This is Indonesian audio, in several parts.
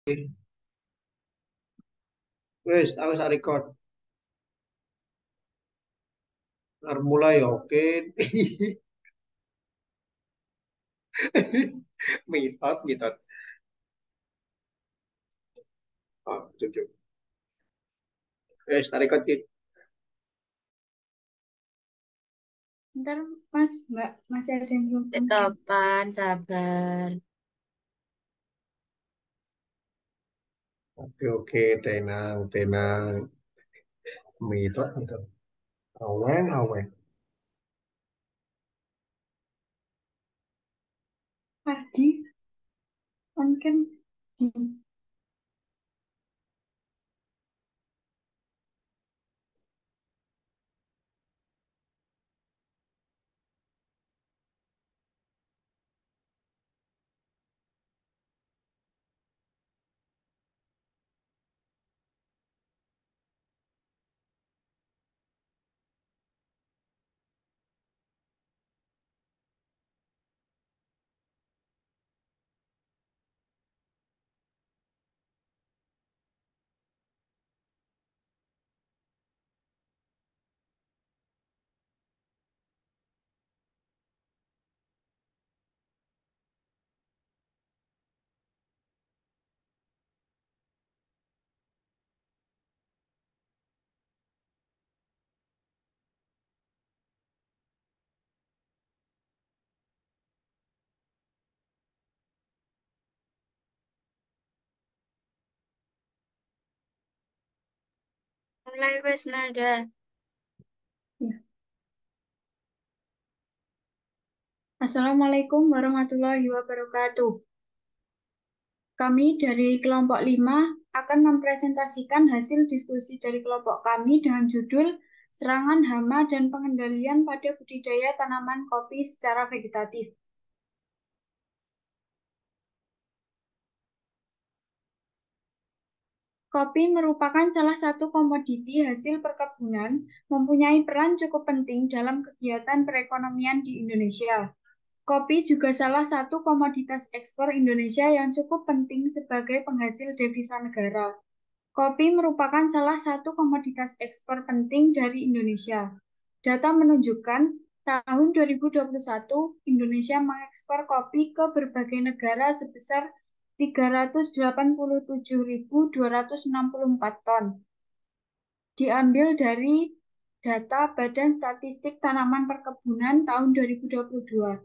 Wes, aku sak record. Arep mulai ya, oke. Mitot, mitot. Oh, cucuk. Wes, tak record Ki. Ntar Mas, Mbak, masih ada yang belum konsen. Topan, sabar. Oke, oke, tenang, tenang. Mitot, mitot. Aweng, aweng. Padi, konsen di Mulai wes nada. ya. Assalamualaikum warahmatullahi wabarakatuh. Kami dari kelompok 5 akan mempresentasikan hasil diskusi dari kelompok kami dengan judul Serangan Hama dan Pengendalian pada Budidaya Tanaman Kopi secara Vegetatif. Kopi merupakan salah satu komoditi hasil perkebunan, mempunyai peran cukup penting dalam kegiatan perekonomian di Indonesia. Kopi juga salah satu komoditas ekspor Indonesia yang cukup penting sebagai penghasil devisa negara. Kopi merupakan salah satu komoditas ekspor penting dari Indonesia. Data menunjukkan tahun 2021 Indonesia mengekspor kopi ke berbagai negara sebesar 387.264 ton. Diambil dari data Badan Statistik Tanaman Perkebunan tahun 2022.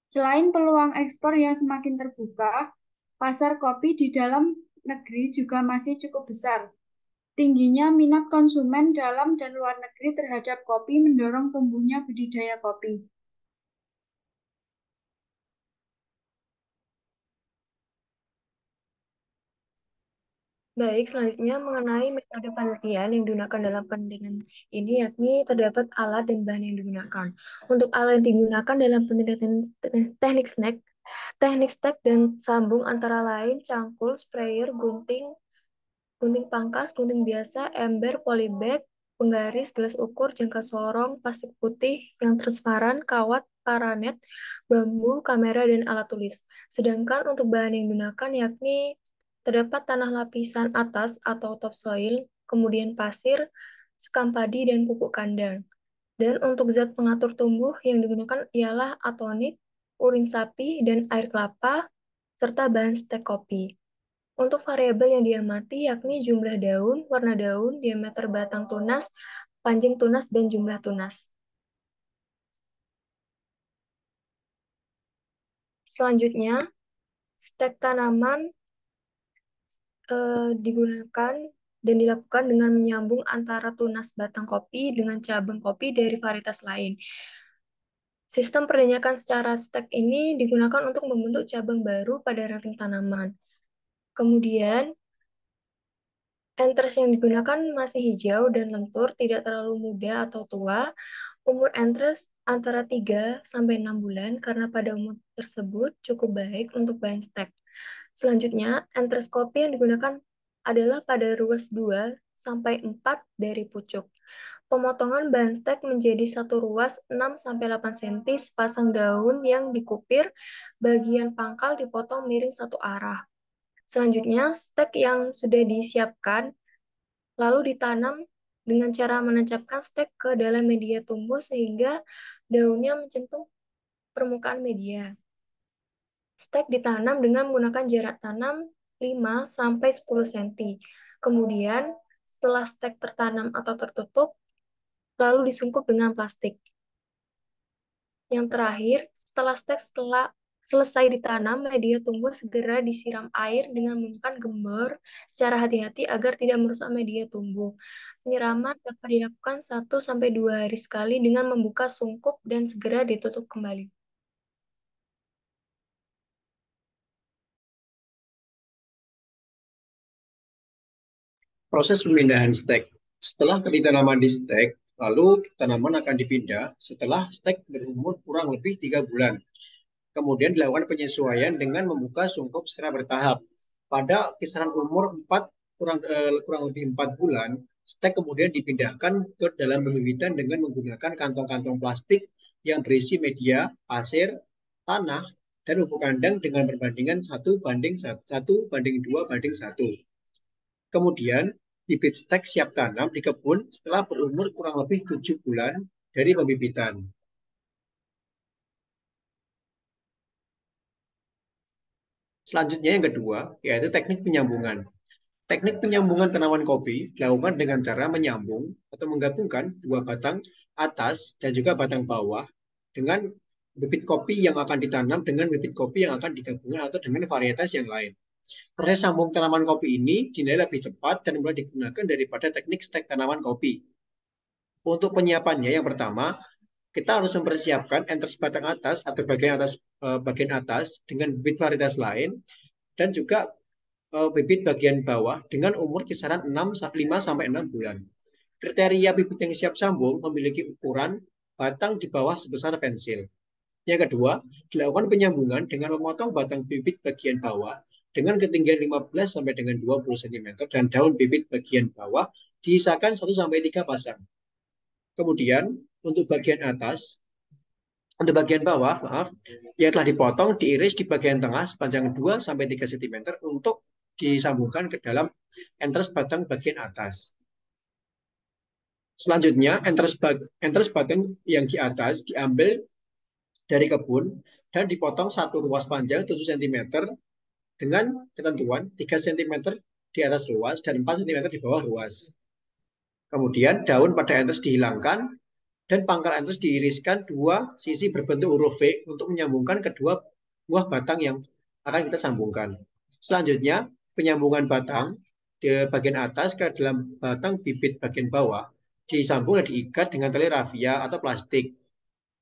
Selain peluang ekspor yang semakin terbuka, pasar kopi di dalam negeri juga masih cukup besar. Tingginya minat konsumen dalam dan luar negeri terhadap kopi mendorong tumbuhnya budidaya kopi. Baik, selanjutnya mengenai metode penelitian yang digunakan dalam penelitian ini, yakni terdapat alat dan bahan yang digunakan. Untuk alat yang digunakan dalam penelitian teknik stek dan sambung antara lain cangkul, sprayer, gunting, gunting pangkas, gunting biasa, ember, polybag, penggaris, gelas ukur, jangka sorong, plastik putih yang transparan, kawat, paranet, bambu, kamera, dan alat tulis. Sedangkan untuk bahan yang digunakan yakni terdapat tanah lapisan atas atau topsoil, kemudian pasir, sekam padi, dan pupuk kandang. Dan untuk zat pengatur tumbuh yang digunakan ialah atonik, urin sapi, dan air kelapa, serta bahan stek kopi. Untuk variabel yang diamati yakni jumlah daun, warna daun, diameter batang tunas, panjang tunas, dan jumlah tunas. Selanjutnya, stek tanaman digunakan dan dilakukan dengan menyambung antara tunas batang kopi dengan cabang kopi dari varietas lain. Sistem perdanyakan secara stek ini digunakan untuk membentuk cabang baru pada ranting tanaman. Kemudian, entes yang digunakan masih hijau dan lentur, tidak terlalu muda atau tua. Umur entes antara 3 sampai 6 bulan karena pada umur tersebut cukup baik untuk bahan stek. Selanjutnya, entes kopi yang digunakan adalah pada ruas 2 sampai 4 dari pucuk. Pemotongan bahan stek menjadi satu ruas 6 sampai 8 cm sepasang daun yang dikupir, bagian pangkal dipotong miring satu arah. Selanjutnya, stek yang sudah disiapkan lalu ditanam dengan cara menancapkan stek ke dalam media tumbuh sehingga daunnya mencentuh permukaan media. Stek ditanam dengan menggunakan jarak tanam 5-10 cm. Kemudian, setelah stek tertanam atau tertutup, lalu disungkup dengan plastik. Yang terakhir, setelah selesai ditanam, media tumbuh segera disiram air dengan menggunakan gembor secara hati-hati agar tidak merusak media tumbuh. Penyiraman dapat dilakukan 1-2 hari sekali dengan membuka sungkup dan segera ditutup kembali. Proses pemindahan stek. Setelah tanaman di stek, lalu tanaman akan dipindah setelah stek berumur kurang lebih 3 bulan. Kemudian dilakukan penyesuaian dengan membuka sungkup secara bertahap. Pada kisaran umur kurang lebih 4 bulan, stek kemudian dipindahkan ke dalam pembibitan dengan menggunakan kantong-kantong plastik yang berisi media, pasir, tanah, dan pupuk kandang dengan perbandingan 1:1:2:1. Kemudian, bibit stek siap tanam di kebun setelah berumur kurang lebih 7 bulan dari pembibitan. Selanjutnya yang kedua, yaitu teknik penyambungan. Teknik penyambungan tanaman kopi dilakukan dengan cara menyambung atau menggabungkan dua batang atas dan juga batang bawah dengan bibit kopi yang akan ditanam dengan bibit kopi yang akan digabungkan atau dengan varietas yang lain. Proses sambung tanaman kopi ini dinilai lebih cepat dan mulai digunakan daripada teknik stek tanaman kopi. Untuk penyiapannya yang pertama, kita harus mempersiapkan enters batang atas atau bagian atas dengan bibit varietas lain dan juga bibit bagian bawah dengan umur kisaran 5-6 bulan. Kriteria bibit yang siap sambung memiliki ukuran batang di bawah sebesar pensil. Yang kedua, dilakukan penyambungan dengan memotong batang bibit bagian bawah dengan ketinggian 15 sampai dengan 20 cm dan daun bibit bagian bawah diisahkan 1-3 pasang. Kemudian untuk bagian bawah, yang telah dipotong, diiris di bagian tengah sepanjang 2-3 cm untuk disambungkan ke dalam enters batang bagian atas. Selanjutnya, enters batang yang di atas diambil dari kebun dan dipotong satu ruas panjang 7 cm dengan ketentuan 3 cm di atas ruas dan 4 cm di bawah ruas. Kemudian daun pada enters dihilangkan dan pangkal enters diiriskan dua sisi berbentuk huruf V untuk menyambungkan kedua buah batang yang akan kita sambungkan. Selanjutnya, penyambungan batang di bagian atas ke dalam batang bibit bagian bawah disambung dan diikat dengan tali rafia atau plastik.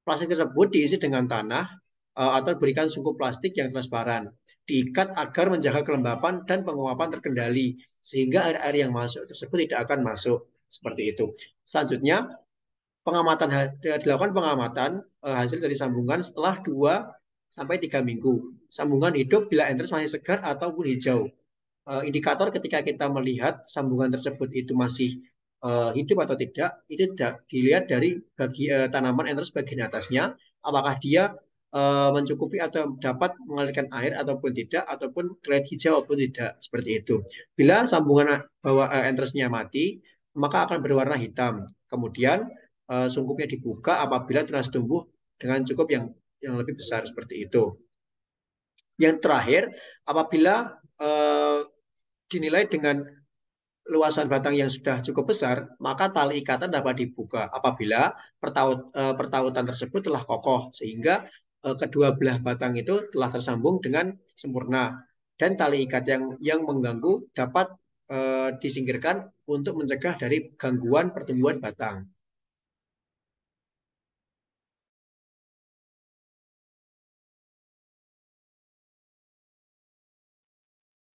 Plastik tersebut diisi dengan tanah atau berikan sungkup plastik yang transparan. Diikat agar menjaga kelembapan dan penguapan terkendali sehingga air-air yang masuk tersebut tidak akan masuk. Seperti itu. Selanjutnya, dilakukan pengamatan hasil dari sambungan setelah 2-3 minggu. Sambungan hidup bila enters masih segar ataupun hijau. Indikator ketika kita melihat sambungan tersebut itu masih hidup atau tidak, itu dilihat dari tanaman enters bagian atasnya, apakah dia mencukupi atau dapat mengalirkan air ataupun tidak, ataupun terlihat hijau ataupun tidak, seperti itu. Bila sambungan bawah entersnya mati, maka akan berwarna hitam. Kemudian sungkupnya dibuka apabila tunas tumbuh dengan cukup yang lebih besar seperti itu. Yang terakhir, apabila dinilai dengan luasan batang yang sudah cukup besar, maka tali ikatan dapat dibuka apabila pertautan tersebut telah kokoh sehingga kedua belah batang itu telah tersambung dengan sempurna dan tali ikat yang mengganggu dapat disingkirkan untuk mencegah dari gangguan pertumbuhan batang.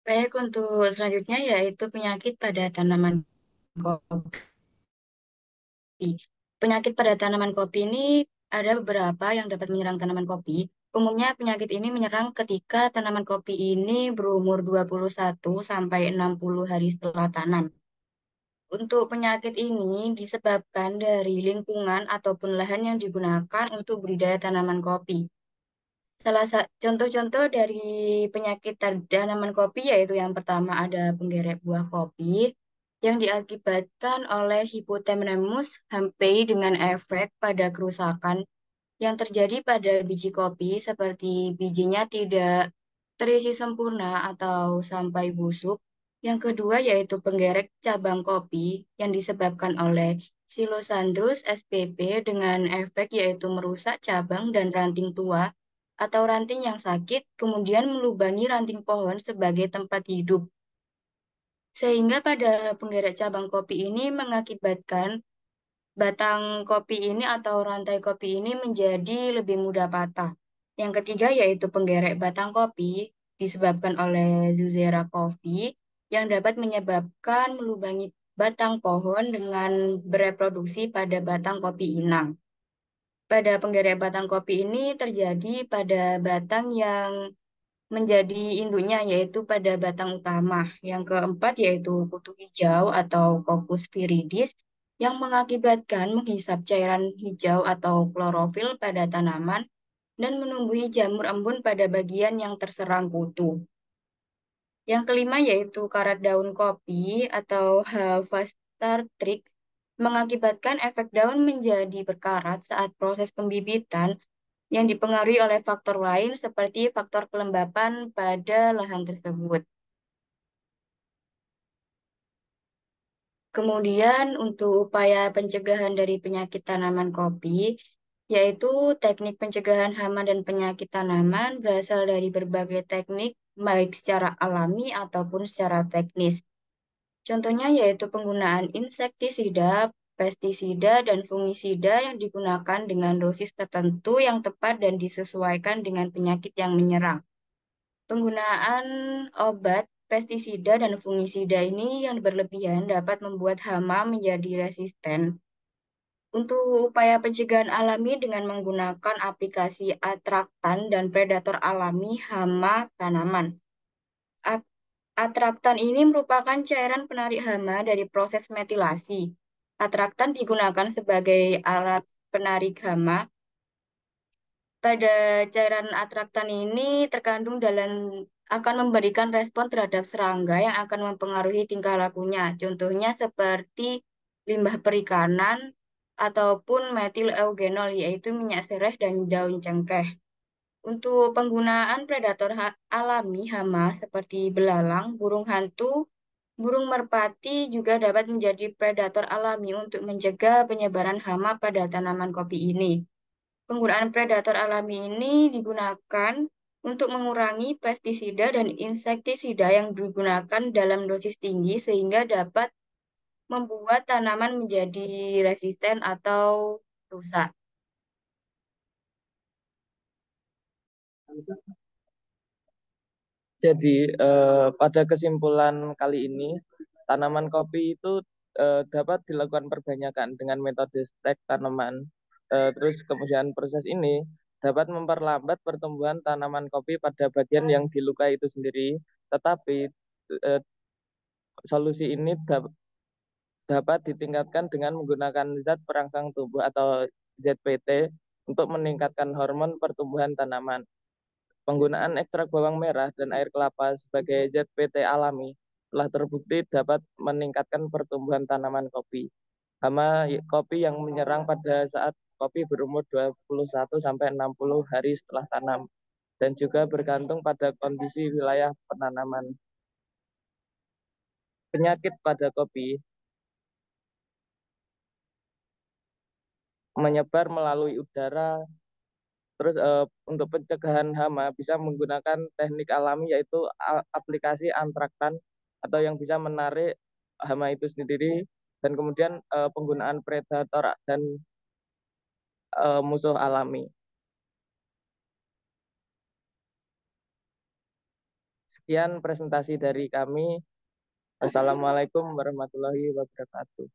Baik, untuk selanjutnya yaitu penyakit pada tanaman kopi. Penyakit pada tanaman kopi ini ada beberapa yang dapat menyerang tanaman kopi. Umumnya penyakit ini menyerang ketika tanaman kopi ini berumur 21-60 hari setelah tanam. Untuk penyakit ini disebabkan dari lingkungan ataupun lahan yang digunakan untuk budidaya tanaman kopi. Contoh-contoh dari penyakit tanaman kopi yaitu yang pertama ada penggeret buah kopi yang diakibatkan oleh Hypothemenemus hampei dengan efek pada kerusakan yang terjadi pada biji kopi seperti bijinya tidak terisi sempurna atau sampai busuk. Yang kedua yaitu penggerek cabang kopi yang disebabkan oleh Silosandrus spp dengan efek yaitu merusak cabang dan ranting tua atau ranting yang sakit, kemudian melubangi ranting pohon sebagai tempat hidup. Sehingga pada penggerak cabang kopi ini mengakibatkan batang kopi ini atau rantai kopi ini menjadi lebih mudah patah. Yang ketiga yaitu penggerek batang kopi disebabkan oleh Zuzera coffee yang dapat menyebabkan melubangi batang pohon dengan bereproduksi pada batang kopi inang. Pada penggerek batang kopi ini terjadi pada batang yang menjadi induknya yaitu pada batang utama. Yang keempat yaitu kutu hijau atau Coccus viridis yang mengakibatkan menghisap cairan hijau atau klorofil pada tanaman dan menumbuhi jamur embun pada bagian yang terserang kutu. Yang kelima yaitu karat daun kopi atau Havaster trix mengakibatkan efek daun menjadi berkarat saat proses pembibitan yang dipengaruhi oleh faktor lain seperti faktor kelembapan pada lahan tersebut. Kemudian untuk upaya pencegahan dari penyakit tanaman kopi, yaitu teknik pencegahan hama dan penyakit tanaman berasal dari berbagai teknik, baik secara alami ataupun secara teknis. Contohnya yaitu penggunaan insektisida, pestisida, dan fungisida yang digunakan dengan dosis tertentu yang tepat dan disesuaikan dengan penyakit yang menyerang. Penggunaan obat, pestisida, dan fungisida ini yang berlebihan dapat membuat hama menjadi resisten. Untuk upaya pencegahan alami dengan menggunakan aplikasi atraktan dan predator alami hama tanaman. Atraktan ini merupakan cairan penarik hama dari proses metilasi. Atraktan digunakan sebagai alat penarik hama. Pada cairan atraktan ini terkandung dalam akan memberikan respon terhadap serangga yang akan mempengaruhi tingkah lakunya. Contohnya seperti limbah perikanan ataupun metil eugenol yaitu minyak sereh dan daun cengkeh. Untuk penggunaan predator alami hama seperti belalang, burung hantu, burung merpati juga dapat menjadi predator alami untuk mencegah penyebaran hama pada tanaman kopi ini. Penggunaan predator alami ini digunakan untuk mengurangi pestisida dan insektisida yang digunakan dalam dosis tinggi sehingga dapat membuat tanaman menjadi resisten atau rusak. Jadi pada kesimpulan kali ini, tanaman kopi itu dapat dilakukan perbanyakan dengan metode stek tanaman. Terus kemudian proses ini dapat memperlambat pertumbuhan tanaman kopi pada bagian yang dilukai itu sendiri. Tetapi solusi ini dapat ditingkatkan dengan menggunakan zat perangsang tumbuh atau ZPT untuk meningkatkan hormon pertumbuhan tanaman. Penggunaan ekstrak bawang merah dan air kelapa sebagai ZPT alami telah terbukti dapat meningkatkan pertumbuhan tanaman kopi. Hama kopi yang menyerang pada saat kopi berumur 21 sampai 60 hari setelah tanam dan juga bergantung pada kondisi wilayah penanaman. Penyakit pada kopi menyebar melalui udara. Terus untuk pencegahan hama bisa menggunakan teknik alami yaitu aplikasi antraktan atau yang bisa menarik hama itu sendiri dan kemudian penggunaan predator dan musuh alami. Sekian presentasi dari kami. Assalamualaikum warahmatullahi wabarakatuh.